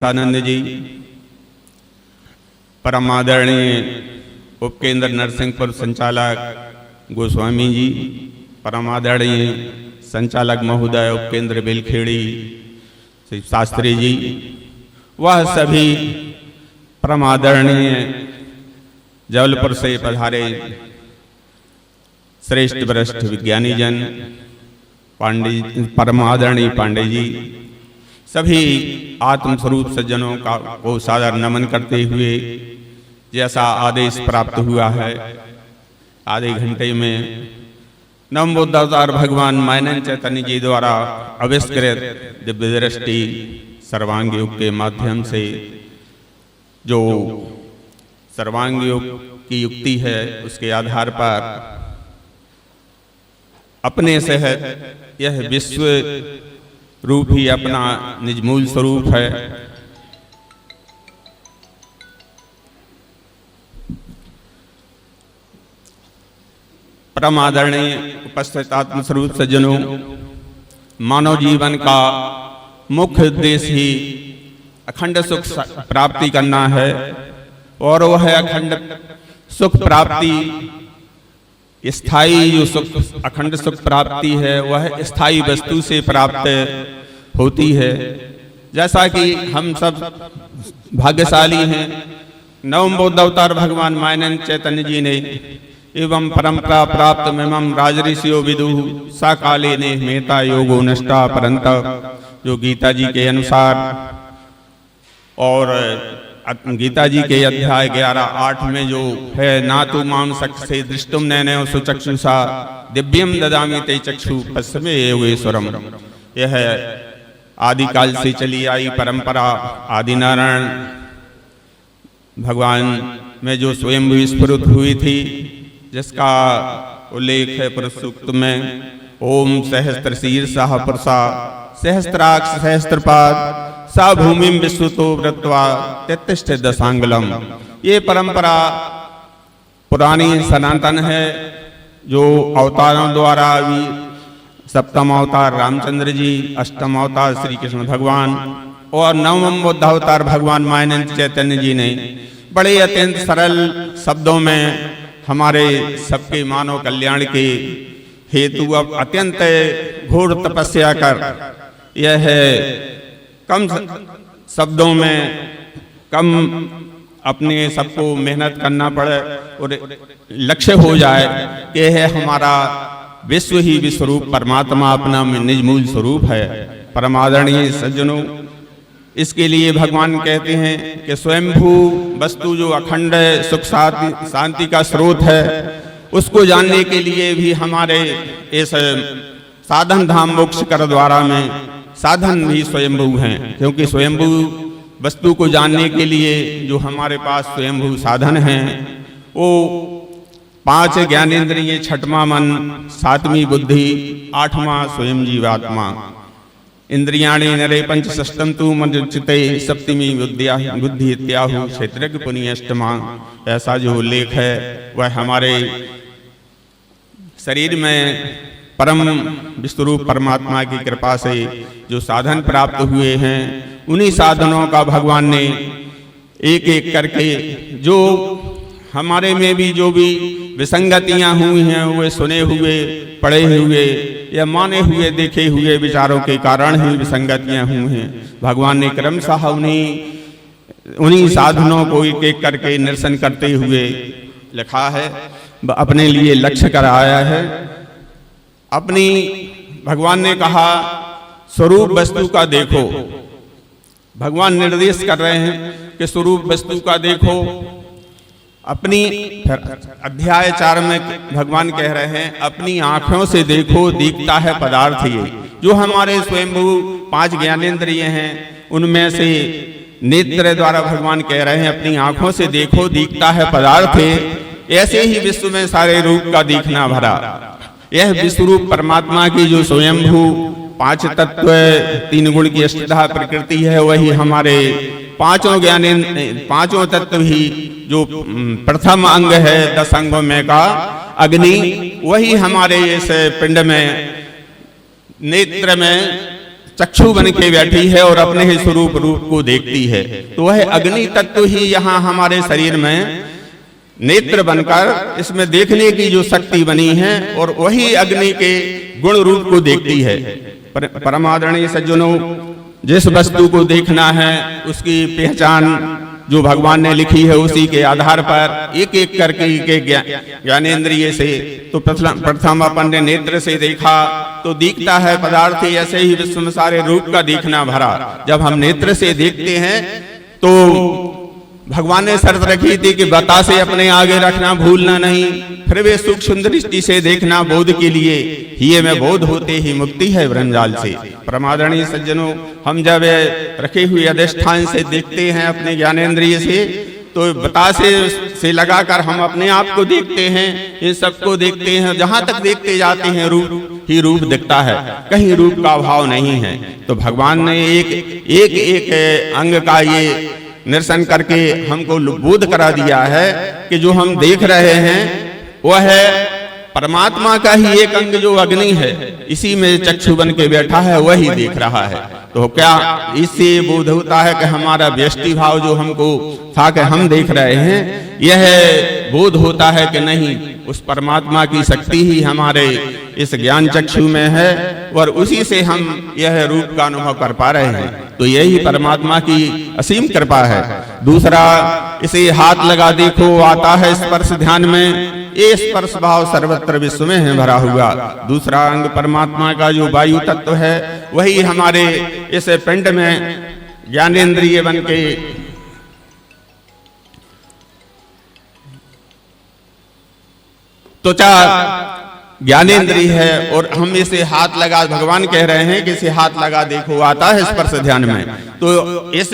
आनंद जी, परम आदरणीय उपकेंद्र नरसिंहपुर संचालक गोस्वामी जी, परम आदरणीय संचालक महोदय उपकेंद्र बेलखेड़ी श्री शास्त्री जी, वह सभी परम आदरणीय जबलपुर से पधारे श्रेष्ठ वरिष्ठ विज्ञानी जन पांडे, परम आदरणीय पांडे जी, सभी आत्मस्वरूप सज्जनों को सादर नमन करते हुए जैसा आदेश प्राप्त हुआ है, आधे घंटे में नव बुद्ध अवतार भगवान मानन चैतन्य जी द्वारा आविष्कृत दिव्य दृष्टि सर्वांग योग के माध्यम से जो सर्वांग योग की युक्ति है, उसके आधार पर अपने सहित यह विश्व रूप ही अपना निज मूल स्वरूप है। परम आदरणीय उपस्थित आत्मस्वरूप सज्जनों, मानव जीवन का मुख्य उद्देश्य ही अखंड सुख प्राप्ति करना है और वह अखंड सुख प्राप्ति, स्थायी जो सुख अखंड सुख प्राप्ति है वह स्थायी वस्तु से प्राप्त होती है। जैसा कि हम सब भाग्यशाली हैं, नवम बुद्ध अवतार भगवान मानन चैतन्य जी ने एवं परंपरा प्राप्त मिमम राजऋषियो विदु सा काले ने मेता योगो नष्टा परंत, जो गीता जी के अनुसार और गीता जी के अध्याय 11:8 में जो है, ना तो माम से दृष्टुम नैने सुचक्षुषा दिव्यम ददामि ते चक्षु पश्चिमे योगेश्वरम। यह आदिकाल से चली आई परंपरा आदि नारायण भगवान में जो स्वयं विस्फुरित हुई थी, जिसका उल्लेख है पुरुष सूक्त में, ओम सहस्त्र शीर्षः पुरुषा सहस्त्राक्ष सहस्त्रपाद सा भूमि विश्वतो वृत्वा तेतिष्ठ दशांगलम। ये परंपरा पुरानी सनातन है, जो अवतारों द्वारा भी सप्तम अवतार रामचंद्र जी, अष्टम अवतार श्री कृष्ण भगवान और नवम बुद्ध अवतार भगवान मानन चैतन्य जी ने बड़े अत्यंत सरल शब्दों में हमारे सबके मानव कल्याण के हेतु अब अत्यंत घोर तपस्या कर यह कम शब्दों में कम अपने सबको मेहनत करना पड़े और लक्ष्य हो जाए कि है हमारा विश्व ही विश्वरूप परमात्मा अपना निज मूल स्वरूप है। परम आदरणीय सज्जनों, इसके लिए भगवान कहते हैं कि स्वयंभू वस्तु जो अखंड सुख शांति का स्रोत है, उसको जानने के लिए भी हमारे इस साधन धाम मोक्ष कर द्वारा में साधन भी स्वयंभू हैं, क्योंकि स्वयंभू वस्तु को जानने के लिए जो हमारे पास स्वयंभू साधन हैं वो 5 ज्ञानेंद्रिय, 6वां मन, 7वीं बुद्धि, 8वां स्वयं जीवात्मा, इंद्रियाणि नरे पंच षष्टम तु मनुचिते 7वीं बुद्धि इत्याहु क्षेत्रज्ञ पुनि 8वां। ऐसा जो उल्लेख है वह हमारे शरीर में परम विश्वरूप परमात्मा की कृपा से जो साधन प्राप्त हुए हैं, उन्हीं साधनों का भगवान ने एक एक करके जो हमारे में भी जो भी विसंगतियां हुई हैं, वे सुने हुए, पढ़े हुए या माने हुए, देखे हुए विचारों के कारण ही विसंगतियां हुई हैं। भगवान ने क्रमशः उन्हीं साधनों को एक एक करके निरसन करते हुए लिखा है, अपने लिए लक्ष्य कराया है। अपनी भगवान ने कहा स्वरूप वस्तु का देखो, भगवान निर्देश कर रहे हैं कि स्वरूप वस्तु का देखो। अपनी अध्याय 4 में भगवान कह रहे हैं, अपनी आंखों से देखो दिखता है पदार्थ ये। जो हमारे स्वयंभू 5 ज्ञानेंद्रिय हैं, उनमें से नेत्र द्वारा भगवान कह रहे हैं अपनी आंखों से देखो दिखता है पदार्थ। ऐसे ही विश्व में सारे रूप का दिखना भरा। यह विश्वरूप परमात्मा की जो स्वयंभू 5 तत्व 3 गुण की अष्टधा प्रकृति है, वही हमारे 5 तत्व ही जो प्रथम अंग है 10 अंगों में का अग्नि, वही हमारे इस पिंड में नेत्र में चक्षु बन के बैठी है और अपने ही स्वरूप रूप को देखती है। तो वह अग्नि तत्व ही यहाँ हमारे शरीर में नेत्र बनकर इसमें देखने की जो शक्ति बनी है और वही अग्नि के गुण रूप को देखती है। परमादरणीय सज्जनों, जिस वस्तु को देखना है उसकी पहचान जो भगवान ने लिखी है उसी के आधार पर एक एक करके ज्ञानेंद्रिय से, तो प्रथम अपन ने नेत्र से देखा तो दिखता है पदार्थ, ऐसे ही विश्व में सारे रूप का देखना भरा। जब हम नेत्र से देखते हैं तो भगवान ने शर्त रखी थी कि बतासे अपने आगे रखना भूलना नहीं, फिर वे सूक्ष्म दृष्टि से देखना बोध के लिए, ही में बोध होते ही मुक्ति है ब्रह्मजाल से। परमादरणीय सज्जनों, हम जब रखे हुए अधिष्ठान से देखते हैं अपने ज्ञानेंद्रिय से, तो बतासे से लगाकर हम अपने आप को देखते हैं, इन सबको देखते हैं। जहां तक देखते जाते हैं रूप ही रूप दिखता है, कहीं रूप का अभाव नहीं है। तो भगवान ने एक अंग का ये निरसन करके हमको बोध करा दिया है कि जो हम देख रहे हैं वह है परमात्मा का ही एक अंग जो अग्नि है, इसी में चक्षु बन के बैठा है, वही देख रहा है। तो क्या इससे बोध होता है कि हमारा व्यष्टि भाव जो हमको था कि हम देख रहे हैं, यह बोध होता है कि नहीं, उस परमात्मा की शक्ति ही हमारे इस ज्ञान चक्षु में है और उसी से हम यह रूप का अनुभव कर पा रहे हैं। तो यही परमात्मा की असीम कृपा है। दूसरा, इसे हाथ लगा देखो, आता है स्पर्श ध्यान में, ये स्पर्श भाव सर्वत्र विश्व में है भरा हुआ। दूसरा अंग परमात्मा का जो वायु तत्व है, वही हमारे इस पिंड में ज्ञानेंद्रिय बन के त्वचा ज्ञानेंद्रिय है और हम इसे हाथ लगा, भगवान कह रहे हैं कि इसे हाथ लगा देखो, आता है स्पर्श ध्यान में। तो इस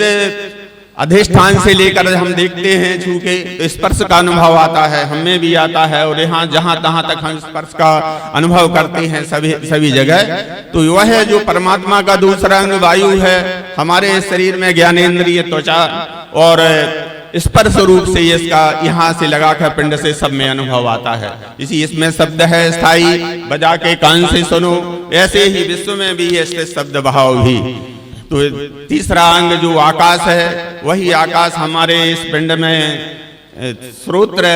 अधिष्ठान से लेकर हम देखते हैं छू के, तो स्पर्श का अनुभव आता है, हमें भी आता है। और यहाँ जहां तहां तक हम स्पर्श का अनुभव करते हैं सभी जगह, तो वह जो परमात्मा का दूसरा अंग वायु है, हमारे शरीर में ज्ञानेंद्रिय त्वचा और स्पर्श रूप से इसका यहाँ से लगाकर पिंड से सब में अनुभव आता है। इसी इसमें शब्द है स्थाई, बजा के कान से सुनो, ऐसे ही विश्व में भी है शब्द भाव भी। तो तीसरा अंग जो आकाश है, वही आकाश हमारे इस पिंड में श्रोत्र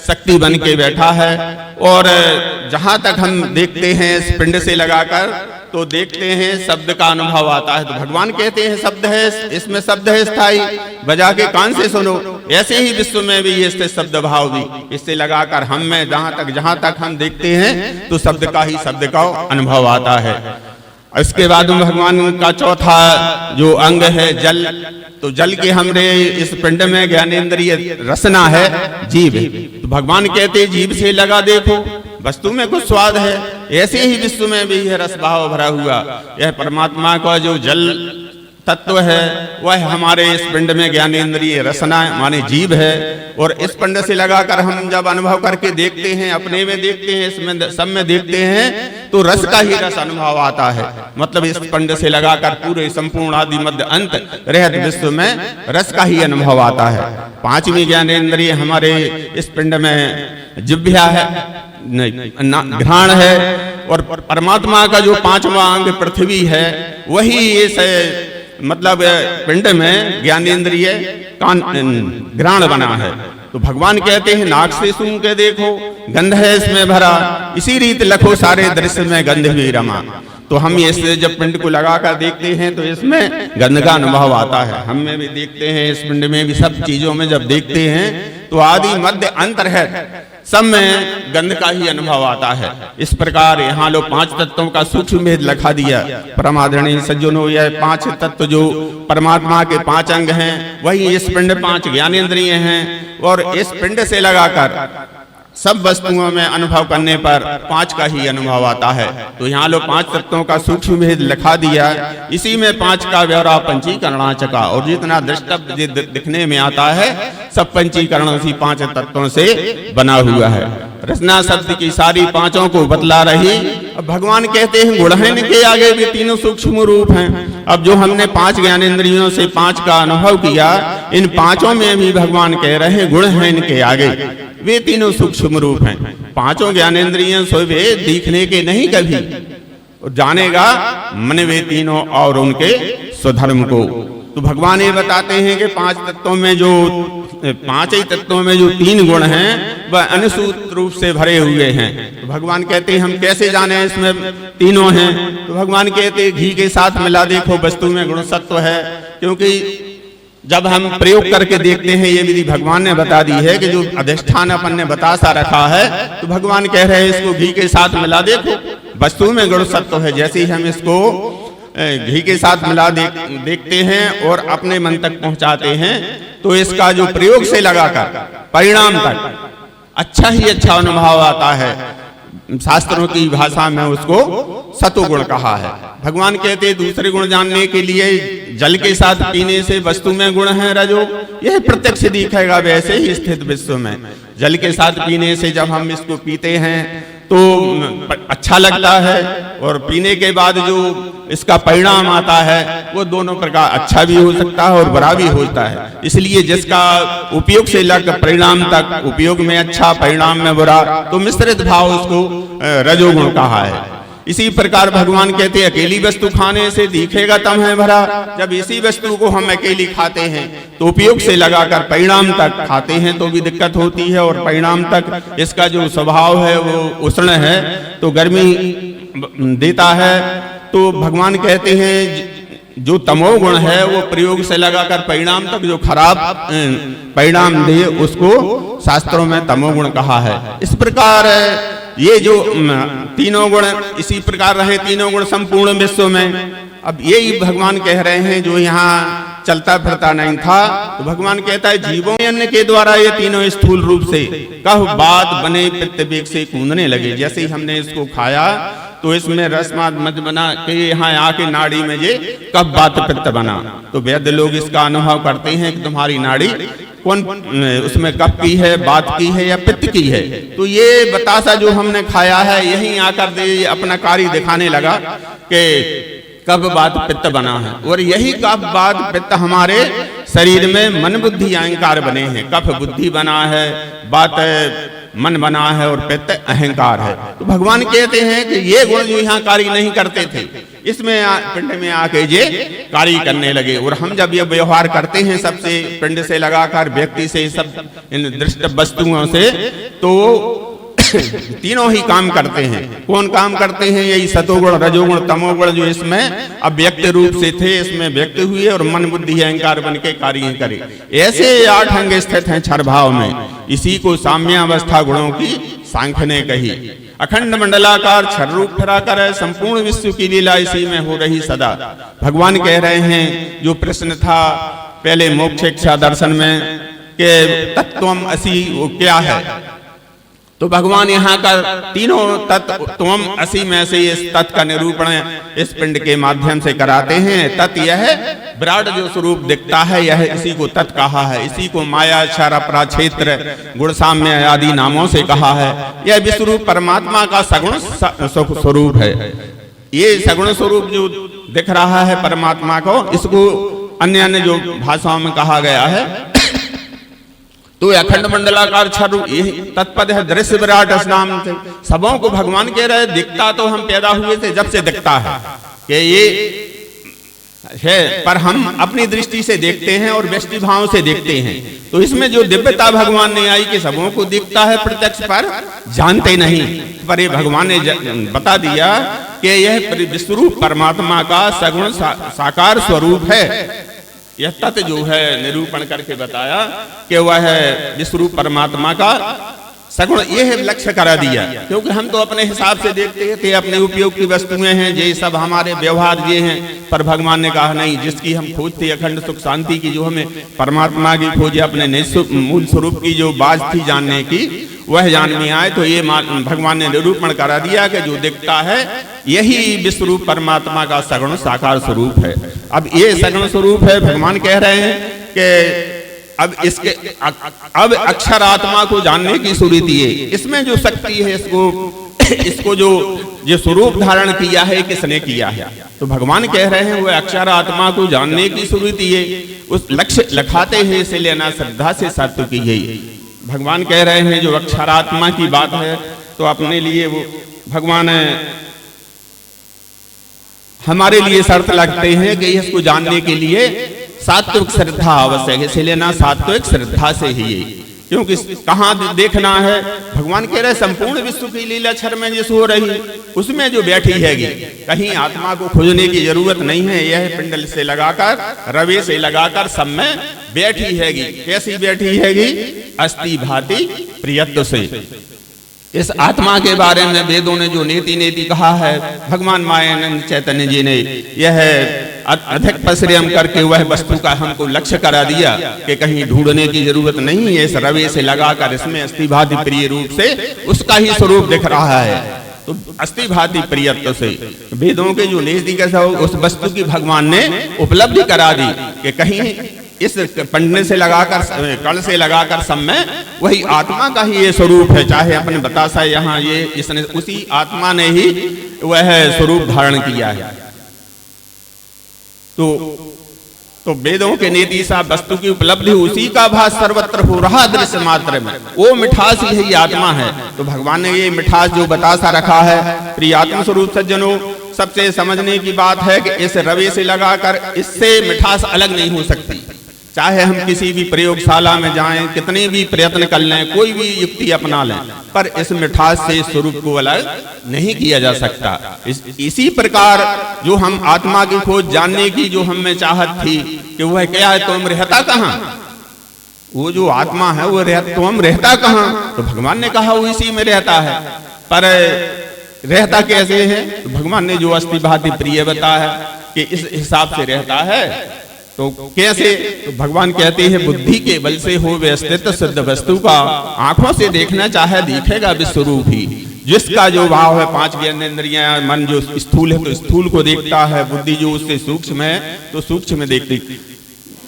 शक्ति बन के बैठा है और जहां तक हम देखते हैं इस पिंड से लगाकर, तो देखते हैं शब्द का अनुभव आता है। तो भगवान कहते हैं शब्द है, इसमें शब्द है स्थाई, बजा के कान से सुनो, ऐसे ही विश्व में भी इससे शब्द भाव भी, इससे लगाकर हम में जहां तक हम देखते हैं तो शब्द का ही शब्द का अनुभव आता है। इसके बाद भगवान का चौथा जो अंग है जल, तो जल के हमरे इस पिंड में ज्ञानेंद्रिय रसना है जीभ। तो भगवान कहते जीभ से लगा देखो, वस्तु में कुछ स्वाद है, ऐसे ही विश्व में भी है रस भाव भरा हुआ। यह परमात्मा का जो जल तत्व है वह हमारे इस पिंड में ज्ञानेंद्रिय रसना माने जीभ है। और इस पिंड से लगाकर हम जब अनुभव करके देखते हैं, अपने में देखते हैं, इसमें सब में देखते हैं, तो रस का ही रस अनुभव आता है। मतलब इस पिंड से लगाकर पूरे संपूर्ण आदि मध्य अंत रहत विश्व में रस का ही अनुभव आता है। पांचवी ज्ञानेंद्रिय हमारे इस पिंड में जिह्वा है, घ्राण है, और परमात्मा का जो पांचवा अंग पृथ्वी है, वही इस मतलब पिंड में ज्ञानेंद्रिय घ्राण बना है। तो भगवान कहते हैं नाक से सूंघ के देखो, गंध है इसमें भरा, इसी रीत लखो सारे दृश्य में गंध भी रमा। तो हम इससे जब पिंड को लगाकर देखते हैं तो इसमें गंध का अनुभव आता है। हम में भी देखते हैं, इस पिंड में भी सब चीजों में जब देखते हैं तो आदि मध्य अंतर है, सब में गंध का ही अनुभव आता है। इस प्रकार यहाँ लोग पांच तत्वों का सूक्ष्म भेद लिखा दिया। परमादरणीय सज्जनों, यह पांच तत्व जो परमात्मा के पांच अंग हैं, वही इस पिंड पांच ज्ञानेंद्रिय हैं। और इस पिंड से लगाकर सब वस्तुओं में अनुभव करने पर पांच का ही अनुभव आता है। तो यहाँ लोग पांच तत्वों का सूक्ष्म भेद लिखा दिया। इसी में पांच का ब्यौरा पंचीकरणाचका, और जितना दृष्टव्य दिखने में आता है सब पंचीकरण उसी पांच तत्वों से बना हुआ है। रचना शब्द की सारी पांचों को बतला रही। अब भगवान कहते हैं गुणहीन के आगे भी तीनों सूक्ष्म रूप हैं। अब जो हमने पांच ज्ञानेंद्रियों से पांच का अनुभव किया, इन पांचों में भी भगवान कह रहे हैं गुणहीन के आगे वे तीनों सूक्ष्म रूप हैं। पांचों ज्ञानेंद्रियों से वे दिखने के नहीं कभी, और जानेगा मन वे तीनों और उनके स्वधर्म को। तो भगवान ये बताते हैं कि पांच ही तत्वों में जो तीन गुण हैं वह अनुसूत रूप से भरे हुए हैं। तो भगवान कहते हैं हम कैसे जाने इसमें तीनों हैं। तो भगवान कहते हैं घी के साथ मिला देखो वस्तु में गुण सत्व है, क्योंकि जब हम प्रयोग करके देखते हैं, ये विधि भगवान ने बता दी है कि जो अधिष्ठान अपन ने बता सा रखा है, तो भगवान कह रहे हैं इसको घी के साथ मिला देखो वस्तु में गुण सत्व है। जैसे ही हम इसको घी के साथ मिला देखते हैं और अपने मन तक पहुंचाते हैं, तो इसका जो प्रयोग से लगाकर परिणाम तक अच्छा ही अच्छा अनुभव आता है। शास्त्रों की भाषा में उसको सतोगुण कहा है। भगवान कहते हैं दूसरे गुण जानने के लिए जल के साथ पीने से वस्तु में गुण है रजो, यह प्रत्यक्ष दिखेगा वैसे ही स्थित विश्व में। जल के साथ पीने से जब हम इसको पीते हैं तो अच्छा लगता है, और पीने के बाद जो इसका परिणाम आता है वो दोनों प्रकार अच्छा भी हो सकता है और बुरा भी होता है। इसलिए जिसका उपयोग से लेकर परिणाम तक, उपयोग में अच्छा परिणाम में बुरा, तो मिश्रित भाव उसको रजोगुण कहा है। इसी प्रकार भगवान कहते हैं अकेली वस्तु खाने से दिखेगा तम है भरा। जब इसी वस्तु को हम अकेली खाते हैं तो उपयोग से लगाकर परिणाम तक खाते हैं तो भी दिक्कत होती है, और परिणाम तक इसका जो स्वभाव है वो उष्ण है, तो गर्मी देता है। तो भगवान कहते हैं जो तमोगुण है वो प्रयोग से लगाकर परिणाम तक जो खराब परिणाम दे उसको शास्त्रों में तमोगुण कहा है। इस प्रकार ये जो तीनों गुण इसी प्रकार रहे, तीनों गुण संपूर्ण विश्व में। अब यही भगवान कह रहे हैं जो यहाँ चलता फिरता नहीं था, तो भगवान कहता है जीवों अन्न के द्वारा ये तीनों स्थूल रूप से कह बात बने पित्त वेग से कूदने लगे। जैसे ही हमने इसको खाया तो इसमें रसमाद मत बना के यहाँ आके नाड़ी में ये कब बात पित्त बना। तो वैद्य लोग इसका अनुभव करते हैं कि तुम्हारी नाड़ी कौन उसमें कब की है, बात की है या पित्त की है। तो ये बतासा जो हमने खाया है यही आकर दे अपना कार्य दिखाने लगा कि कब बात पित्त बना है, और यही कब बात पित्त हमारे शरीर में मन बुद्धि अहंकार बने हैं। कफ बुद्धि बना है, बात मन बना है, और पित्त अहंकार है। तो भगवान कहते हैं कि ये गुण जो यहाँ कार्य नहीं करते थे इसमें पिंड में आके ये कार्य करने लगे। और हम जब ये व्यवहार करते हैं सबसे पिंड से लगाकर व्यक्ति से सब इन दृष्ट वस्तुओं से, तो तीनों ही काम करते हैं। कौन काम करते हैं? यही सतोगुण रजोगुण तमोगुण जो इसमें अव्यक्त रूप से थे इसमें व्यक्त हुए और मन बुद्धि अहंकार बन के कार्य करे। ऐसे 8 अंग स्थित हैं क्षर भाव में। इसी को साम्यावस्था गुणों की सांख्य ने कही। अखंड मंडलाकार क्षर रूप फिरा कर संपूर्ण विश्व की लीला इसी में हो रही सदा। भगवान कह रहे हैं जो प्रश्न था पहले मोक्ष इच्छा दर्शन में कि तत्वम असि वो क्या है, तो भगवान यहाँ का तीनों तत्व त्वम असि में से इस तत्व का निरूपण इस पिंड के माध्यम से कराते हैं। तत् यह विराट जो स्वरूप दिखता है यह इसी को तत् कहा है। इसी को माया क्षर अपरा क्षेत्र गुण साम्य आदि नामों से कहा है। यह विश्वरूप परमात्मा का सगुण स्वरूप है। ये सगुण स्वरूप जो दिख रहा है परमात्मा को, इसको अन्य अन्य जो भाषाओं में कहा गया है तो अखंड मंडलाकार क्षर यही तत्पद है। दृश्य विराट नाम से सबों को भगवान कह रहे दिखता तो हम पैदा हुए थे जब से दिखता है कि ये है, पर हम अपनी दृष्टि से देखते हैं और व्यष्टि भाव से देखते हैं। तो इसमें जो दिव्यता भगवान ने आई कि सबों को दिखता है प्रत्यक्ष पर जानते नहीं, पर ये भगवान ने बता दिया कि यह विश्वरूप परमात्मा का सगुण साकार स्वरूप है। यह तत्व जो है निरूपण करके बताया कि वह है विश्वरूप परमात्मा का सगुण। यह लक्ष्य करा दिया, क्योंकि हम तो अपने हिसाब से देखते थे अपने उपयोग की वस्तुएं हैं, ये सब हमारे व्यवहार ये हैं। पर भगवान ने कहा नहीं, जिसकी हम खोज थी अखंड सुख शांति की, जो हमें परमात्मा की खोज अपने मूल स्वरूप की जो बात थी जानने की, वह जान में आए। तो ये भगवान ने निरूपण करा दिया कि जो दिखता है यही विश्वरूप परमात्मा का सगुण साकार स्वरूप है। अब ये सगुण स्वरूप है। भगवान कह रहे हैं कि अब इसके अब अक्षर आत्मा को जानने की सुरीति है। इसमें जो शक्ति है इसको जो स्वरूप धारण किया है किसने किया है? तो भगवान कह रहे हैं वह अक्षर आत्मा को जानने की सुरीति है। उस लक्ष्य लखाते हैं इसे लेना श्रद्धा से सत्य की है। भगवान कह रहे हैं जो अक्षरात्मा की बात है तो अपने लिए वो भगवान हमारे लिए शर्त लगते हैं कि इसको जानने के लिए सात्विक श्रद्धा आवश्यक है। इसलिए ना सात्विक श्रद्धा से ही, क्योंकि कहाँ देखना है, भगवान कह रहे संपूर्ण विश्व की लीला क्षर में जिस हो रही उसमें जो बैठी हैगी, कहीं आत्मा को खोजने की जरूरत नहीं है। यह पिंडल से लगाकर, रवे से लगाकर सब में बैठी हैगी। कैसी बैठी हैगी? अस्ति भांति प्रियत्व से। इस आत्मा के बारे में वेदों ने जो नीति नीति कहा है, भगवान मायानंद चैतन्य जी ने यह अधिक परिश्रम करके वह वस्तु का हमको लक्ष्य करा दिया कि कहीं ढूंढने की जरूरत नहीं है। इस रवे से लगाकर इसमें अस्थिभाति प्रिय रूप से उसका ही स्वरूप दिख रहा है। तो अस्थिभाति प्रियत्व से वेदों के जो नीति कैसा हो, उस वस्तु की भगवान ने उपलब्धि करा दी कि कहीं इस पंडे से लगाकर, कण से लगाकर सब में वही आत्मा का ही ये स्वरूप है। चाहे अपने बतासा यहाँ ये इसने उसी आत्मा ने ही वह स्वरूप धारण किया है। तो वेदों के नीति सा वस्तु की उपलब्धि उसी का भास सर्वत्र हो रहा दृश्य मात्र में, वो मिठास ही है, ये आत्मा है। तो भगवान ने ये मिठास जो बतासा रखा है, प्रिय आत्म स्वरूप सज्जनों, सबसे समझने की बात है कि इस रवे से लगाकर इससे मिठास अलग नहीं हो सकती। चाहे हम किसी भी प्रयोगशाला में जाएं, कितने भी प्रयत्न कर लें, कोई भी युक्ति अपना लें, पर इस मिठास से स्वरूप को अलग नहीं किया जा सकता। इसी प्रकार जो हम आत्मा की खोज जानने की जो हम में चाहत थी कि वह क्या है, तो हम रहता कहाँ, वो जो आत्मा है वो तो हम रहता कहाँ, तो भगवान ने कहा वो इसी में रहता है। पर रहता कैसे है? तो भगवान ने जो अस्थिभाति प्रिय बताया कि इस हिसाब से रहता है। तो कैसे? तो भगवान कहते हैं बुद्धि के बल से हो व्यवस्थित सिद्ध वस्तु का, आंखों से देखना चाहे दिखेगा विश्वरूप ही। जिसका जो भाव है, पांच ज्ञानेंद्रियां, मन जो स्थूल है तो स्थूल को देखता है, बुद्धि जो उससे सूक्ष्म है तो सूक्ष्म देखती।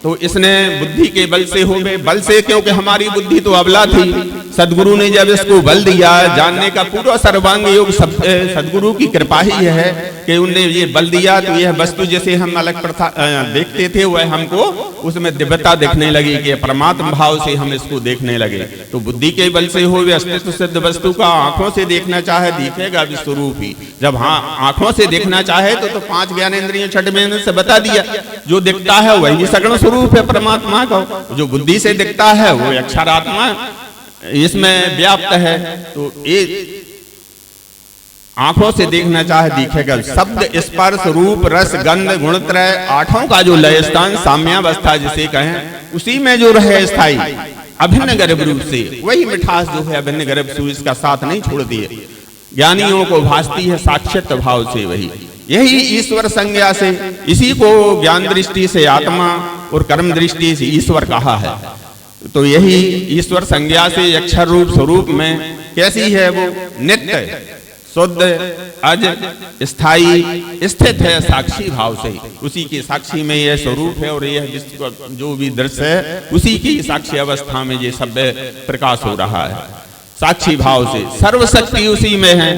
तो इसने बुद्धि के बल से हो गए, बल से क्योंकि हमारी बुद्धि तो अबला थी। सदगुरु ने जब इसको बल दिया, जानने का पूरा सर्वांग योग सदगुरु की कृपा ही है कि उनने ये बल दिया। तो यह वस्तु जैसे हम अलग देखते थे, वह हमको उसमें दिव्यता दिखने लगी कि परमात्मा भाव से हम इसको देखने लगे। तो बुद्धि के बल से हो अस्तित्व सिद्ध वस्तु का, आंखों से देखना चाहे दिखेगा विश्वरूप ही। जब हाँ आंखों से देखना चाहे तो पांच ज्ञानेंद्रियों छठ में से बता दिया, जो दिखता है वही सगुण स्वरूप है परमात्मा का। जो बुद्धि से दिखता है वो अक्षरात्मा इसमें व्याप्त है। तो ये आंखों से देखना चाहे दिखेगा। शब्द, स्पर्श, रूप, रस, गंध, गुणत्रय, आठों का जो लय स्थान साम्यावस्था जिसे कहें, उसी में जो रहे स्थायी अभिन्न गर्भ रूप से, वही मिठास जो है अभिन्न गर्भ से इसका साथ नहीं छोड़ दिए। ज्ञानियों को भासती है साक्षात भाव से, वही यही ईश्वर संज्ञा से, इसी को ज्ञान दृष्टि से आत्मा और कर्म दृष्टि से ईश्वर कहा है। तो यही ईश्वर संज्ञा से अक्षर रूप स्वरूप में कैसी है, वो नित्य शुद्ध अज स्थायी स्थित है साक्षी भाव से। उसी के साक्षी में यह स्वरूप है और यह जो भी दृश्य है उसी की साक्षी अवस्था में ये सब प्रकाश हो रहा है साक्षी भाव से। सर्वशक्ति उसी में है,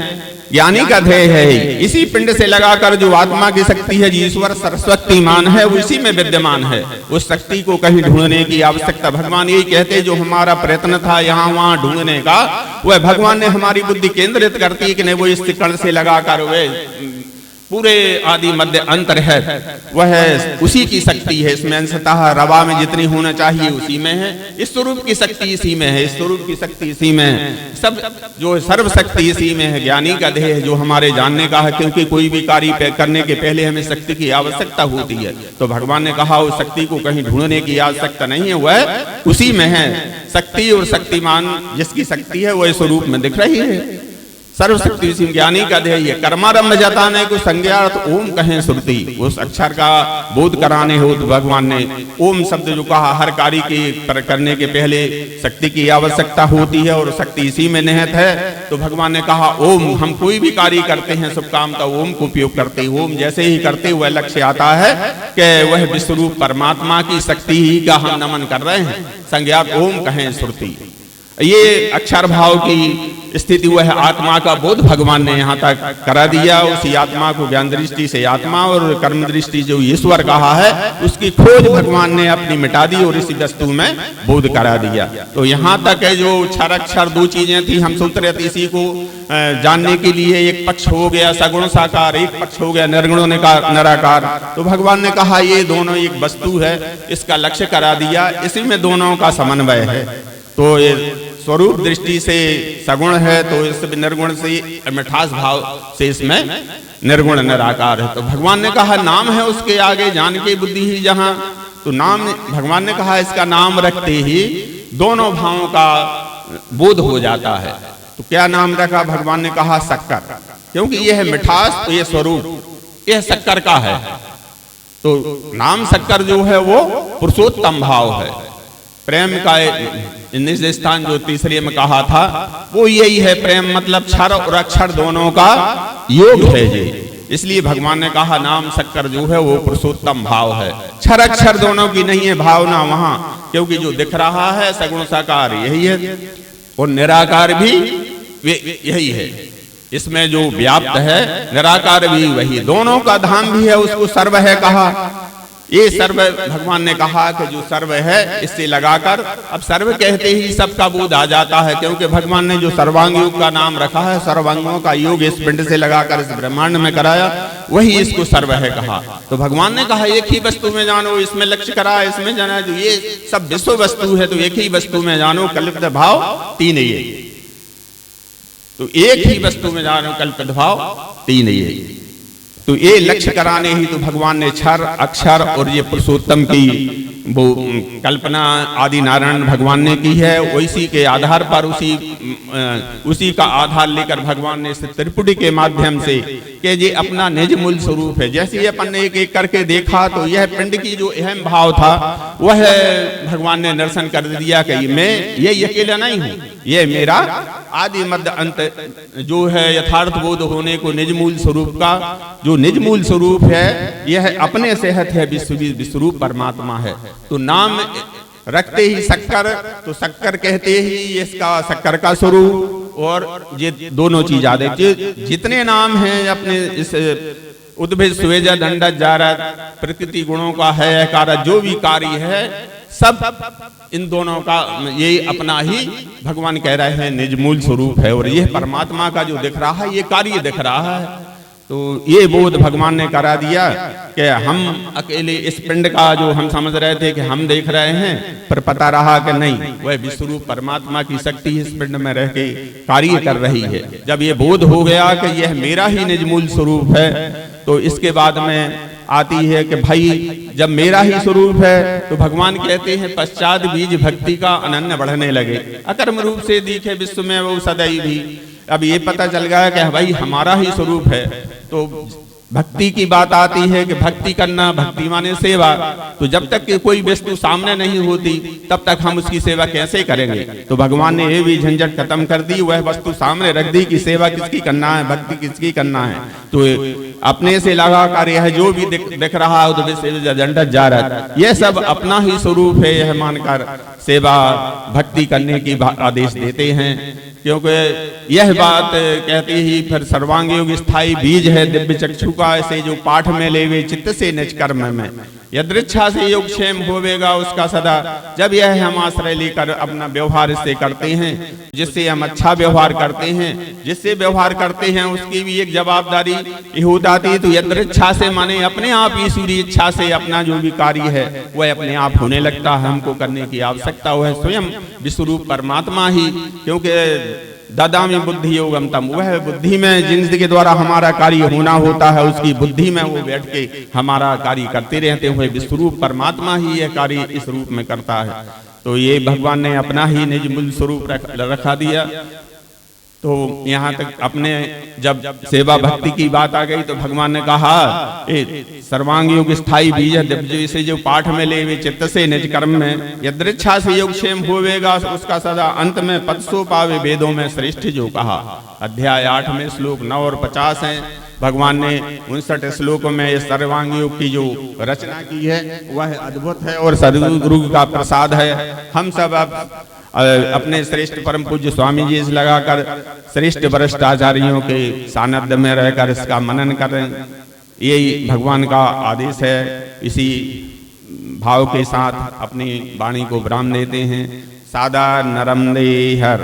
ज्ञानी का ध्येय है ही। इसी पिंड से लगाकर जो आत्मा की शक्ति है, ईश्वर सरस्वतीमान है, वो इसी में विद्यमान है। उस शक्ति को कहीं ढूंढने की आवश्यकता, भगवान यही कहते, जो हमारा प्रयत्न था यहाँ वहाँ ढूंढने का, वह भगवान ने हमारी बुद्धि केंद्रित करती है कि नहीं, वो इस कण से लगाकर वह पूरे आदि मध्य अंतर है, वह उसी की शक्ति है। इसमें अंशतः रवा में जितनी होना चाहिए उसी में है, इस स्वरूप की शक्ति इसी में है, इस स्वरूप की शक्ति इसी में है, सब जो सर्व शक्ति इसी में है। ज्ञानी का ध्येय है जो हमारे जानने का है, क्योंकि कोई भी कार्य करने के पहले हमें शक्ति की आवश्यकता होती है। तो भगवान ने कहा उस शक्ति को कहीं ढूंढने की आवश्यकता नहीं है, वह उसी में है। शक्ति और शक्तिमान जिसकी शक्ति है वह स्वरूप में दिख रही है। सर्वशक्ति ज्ञानी का ध्येय है। कर्मारंभ जताने को संज्ञार्थ ओम कहें श्रुति, उस अक्षर का बोध कराने हो तो भगवान ने ओम शब्द जो कहा, हर कार्य के करने के पहले शक्ति की आवश्यकता होती है और शक्ति इसी में निहित है। तो भगवान ने कहा ओम, हम कोई भी कार्य करते हैं सब काम का ओम को उपयोग करते हैं। ओम जैसे ही करते हुए लक्ष्य आता है कि वह विश्वरूप परमात्मा की शक्ति ही का हम नमन कर रहे हैं। संज्ञात ओम कहें श्रुति। ये अक्षर भाव की स्थिति वह आत्मा का बोध भगवान ने यहाँ तक करा दिया। उसी आत्मा को ज्ञान दृष्टि से आत्मा और कर्म दृष्टि जो ईश्वर कहा है उसकी खोज भगवान ने अपनी मिटा दी और इसी वस्तु में बोध करा दिया। तो यहाँ तक है जो क्षर अक्षर दो चीजें थी, हम सोचते रहते इसी को जानने के लिए एक पक्ष हो गया सगुण साकार, एक पक्ष हो गया निर्गुण निराकार। तो भगवान ने कहा ये दोनों एक वस्तु है, इसका लक्ष्य करा दिया, इसी में दोनों का समन्वय है। तो ये स्वरूप दृष्टि से सगुण है तो इस निर्गुण से मिठास भाव से इसमें निर्गुण निराकार है। तो भगवान ने कहा नाम है उसके आगे जान के बुद्धि ही जहां, तो नाम भगवान ने कहा इसका नाम रखते ही दोनों भावों का बोध हो जाता है। तो क्या नाम रखा? भगवान ने कहा शक्कर, क्योंकि यह है मिठास, तो यह स्वरूप यह शक्कर का है। तो नाम शक्कर जो है वो पुरुषोत्तम भाव है। प्रेम का निज स्थान जो तीसरे में कहा था वो यही है, प्रेम मतलब क्षर और अक्षर दोनों का योग है ये। इसलिए भगवान ने कहा नाम शक्कर जो है वो पुरुषोत्तम भाव है। क्षर अक्षर दोनों की नहीं है भावना वहां, क्योंकि जो दिख रहा है सगुण साकार यही है और निराकार भी यही है। इसमें जो व्याप्त है निराकार भी वही, दोनों का धाम भी है, उसको सर्व है कहा। ये सर्व भगवान ने कहा कि जो सर्व है इससे लगाकर, अब सर्व कहते ही सबका बोध आ जाता है, क्योंकि भगवान ने जो सर्वांग योग का नाम रखा है, सर्वांगों का योग इस पिंड से लगाकर इस ब्रह्मांड में कराया, वही इसको सर्व है कहा। तो भगवान ने कहा एक ही वस्तु में जानो, इसमें लक्ष्य करा, इसमें जाना, जो ये सब विश्व वस्तु है तो एक ही वस्तु में जानो, कल्पित भाव तीन ही है। तो एक ही वस्तु में जानो, कल्पित भाव तीन ही है। तो ये लक्ष्य कराने ही तो भगवान ने क्षर अक्षर और ये पुरुषोत्तम की वो कल्पना आदि नारायण भगवान ने की है। उसी के आधार पर उसी का आधार लेकर भगवान ने इस त्रिपुटी के माध्यम से कि ये अपना निज मूल स्वरूप है। जैसे ही अपन ने एक एक करके देखा तो यह पिंड की जो अहम भाव था वह भगवान ने दर्शन कर दिया कि मैं ये अकेला नहीं हूँ, ये मेरा आदि मध्य अंत जो है यथार्थ बोध होने को निज मूल स्वरूप का जो निज मूल स्वरूप है यह अपने सेहत है, विश्वरूप परमात्मा है। तो नाम रखते ही शक्कर, तो शक्कर कहते ही इसका शक्कर का स्वरूप और ये दोनों चीज आ देखिए। जितने नाम हैं अपने इस उद्भिद स्वेजा दंडज जारद प्रकृति गुणों का है कारक, जो भी कार्य है सब इन दोनों का ये अपना ही भगवान कह रहे हैं निज मूल स्वरूप है। और यह परमात्मा का जो दिख रहा है ये कार्य दिख रहा है। तो ये बोध भगवान ने करा दिया कि हम अकेले इस पिंड का जो हम समझ रहे थे कि हम देख रहे हैं, पर पता रहा कि नहीं, वह विश्वरूप परमात्मा की शक्ति इस पिंड में रह के कार्य कर रही है। जब ये बोध हो गया कि यह मेरा ही निज मूल स्वरूप है, तो इसके बाद में आती है कि भाई जब मेरा ही स्वरूप है तो भगवान कहते हैं पश्चात बीज भक्ति का अनन्य बढ़ने लगे, अकर्म रूप से दिखे विश्व में वो सदैव भी। अब ये पता चल गया कि भाई हमारा ही स्वरूप है। तो भक्ति की बात आती है कि भक्ति करना, भक्ति माने सेवा। तो जब तक कि कोई वस्तु सामने नहीं होती तब तक हम उसकी सेवा कैसे करेंगे? तो भगवान ने ये भी झंझट खत्म कर दी, वह वस्तु सामने रख दी कि सेवा किसकी करना है, भक्ति किसकी करना है। तो अपने से लगा कर यह जो भी दिख रहा है तो झंझट जा रहा है, यह सब अपना ही स्वरूप है, यह मानकर सेवा भक्ति करने की आदेश देते हैं। क्योंकि यह बात कहती ही फिर सर्वांग योग स्थायी बीज है दिव्य चक्षु का, ऐसे जो पाठ में लेवे चित्त से निज कर्म में, यदृच्छा से योग क्षेम होवेगा उसका सदा। जब यह हम आश्रय लेकर अपना व्यवहार इससे करते हैं, जिससे हम अच्छा व्यवहार करते हैं, जिससे व्यवहार करते हैं उसकी भी एक जवाबदारी हो जाती। तो यदृच्छा से माने अपने आप ईश्वरीय इच्छा से अपना जो भी कार्य है वह अपने आप होने लगता है, हमको करने की आवश्यकता वह स्वयं विश्वरूप परमात्मा ही। क्योंकि दादा में बुद्धि योगम तम, वह बुद्धि में जिनके द्वारा हमारा कार्य होना होता है उसकी बुद्धि में वो बैठ के हमारा कार्य करते रहते हुए विश्वरूप परमात्मा ही यह कार्य इस रूप में करता है। तो ये भगवान ने अपना ही निज मूल स्वरूप रखा दिया। तो यहाँ तक अपने जब सेवा भक्ति की बात आ गई तो भगवान ने कहा सर्वांग योग स्थायी बीज है, से जो पाठ में ले वे चित्त से निज कर्म में, यदृच्छा से योग क्षेम होवेगा उसका सदा। अंत में पद सो पावे वेदों में श्रेष्ठ जो कहा। अध्याय 8 में श्लोक 9 और 50 हैं। भगवान ने 59 श्लोकों में इस सर्वांग योग की जो रचना की है वह अद्भुत है और सदगुरु का प्रसाद है। हम सब अब अपने श्रेष्ठ परम पूज्य स्वामी जी से लगाकर श्रेष्ठ वरिष्ठ आचार्यों के सानिध्य में रहकर इसका मनन करें। यही भगवान का आदेश है। इसी भाव के साथ अपनी वाणी को विराम देते हैं। सादा नरम देहर